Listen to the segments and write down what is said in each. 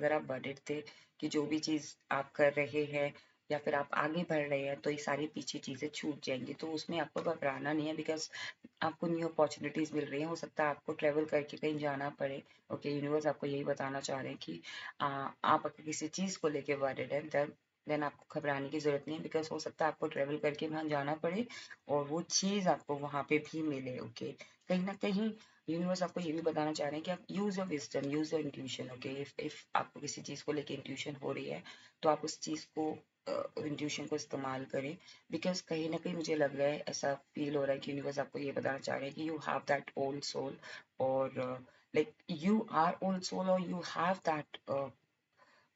अगर आप वर्रिड थे कि जो भी चीज़ आप कर रहे हैं या फिर आप आगे बढ़ रहे हैं तो ये सारी पीछे चीज़ें छूट जाएंगी, तो उसमें आपको घबराना नहीं है, बिकॉज आपको न्यू अपॉर्चुनिटीज़ मिल रही हैं। हो सकता है आपको ट्रैवल करके कहीं जाना पड़े। ओके, यूनिवर्स आपको यही बताना चाह रहे हैं कि आप अगर किसी चीज़ को लेके वर्रिड हैं, देन आपको घबराने की ज़रूरत नहीं है, बिकॉज हो सकता है आपको ट्रैवल करके वहाँ जाना पड़े और वो चीज़ आपको वहाँ पे भी मिले। ओके, कहीं ना कहीं यूनिवर्स आपको ये भी बताना चाह रहे हैं कि आप use your wisdom, use your intuition. Okay, if आपको किसी चीज़ को लेके इंट्यूशन हो रही है तो आप उस चीज़ को इंट्यूशन को इस्तेमाल करें, बिकॉज कहीं ना कहीं मुझे लग रहा है, ऐसा फील हो रहा है कि यूनिवर्स आपको ये बताना चाह रहे हैं कि you have that old soul, और like you are old soul, और you have that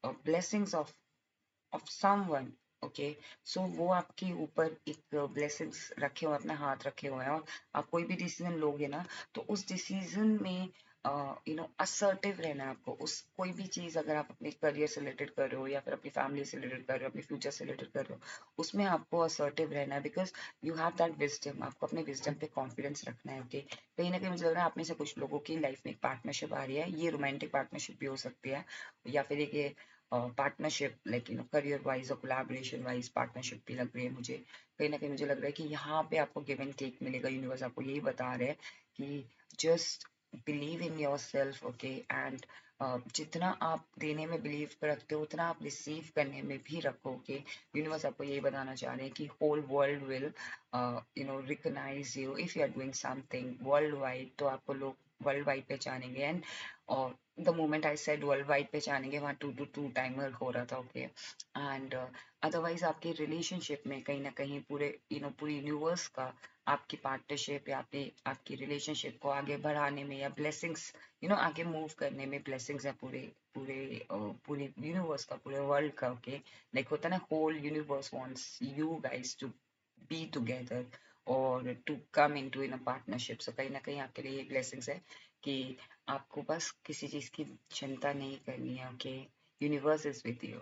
blessings of someone. Okay, so वो आपके ऊपर एक ब्लेसिंग्स रखे हुए, अपने हाथ रखे हुए हैं, और आप कोई भी डिसीजन लोगे ना तो उस डिसीजन में असर्टिव रहना है आपको। उस कोई भी चीज़ अगर आप अपने करियर से रिलेटेड कर रहे हो या फिर अपनी फैमिली से रिलेटेड कर रहे हो, अपने फ्यूचर से रिलेटेड कर रहे हो, उसमें आपको असर्टिव रहना है, because you have that wisdom. आपको अपने विजडम पे कॉन्फिडेंस रखना है। ओके, कहीं ना कहीं मुझे लग रहा है आप में से कुछ लोगों की लाइफ में एक पार्टनरशिप आ रही है। ये रोमांटिक पार्टनरशिप भी हो सकती है, या फिर एक पार्टनरशिप लाइक करियर वाइज और कोलैबोरेशन वाइज पार्टनरशिप भी लग रही है मुझे। कहीं ना कहीं मुझे लग रहा है कि यहाँ पे आपको गिव एंड टेक मिलेगा। यूनिवर्स आपको यही बता रहे हैं कि just believe in your self. Okay, and जितना आप देने में बिलीव रखते हो उतना आप रिसीव करने में भी रखोगे। यूनिवर्स आपको यही बताना चाह रहे हैं कि whole world will recognise you if you are doing something world wide, तो आपको लोग वर्ल्ड वाइड पहचानेंगे। एंड और the moment I said world wide पहचानेंगे, वहाँ 2 टाइमर हो रहा था। ओके, एंड अदरवाइज आपके रिलेशनशिप में कहीं ना कहीं पूरे पूरी यूनिवर्स का आपकी पार्टनरशिप या आपकी रिलेशनशिप को आगे बढ़ाने में या ब्लेसिंग्स आगे मूव करने में ब्लेसिंग्स है पूरे पूरे पूरे यूनिवर्स का, पूरे वर्ल्ड का। ओके, लाइक होता है ना, whole universe wants you guys to be together और to come into in a partnership. So कहीं ना कहीं आपके लिए ये ब्लेसिंग्स है कि आपको बस किसी चीज की चिंता नहीं करनी है। Okay, universe is with you.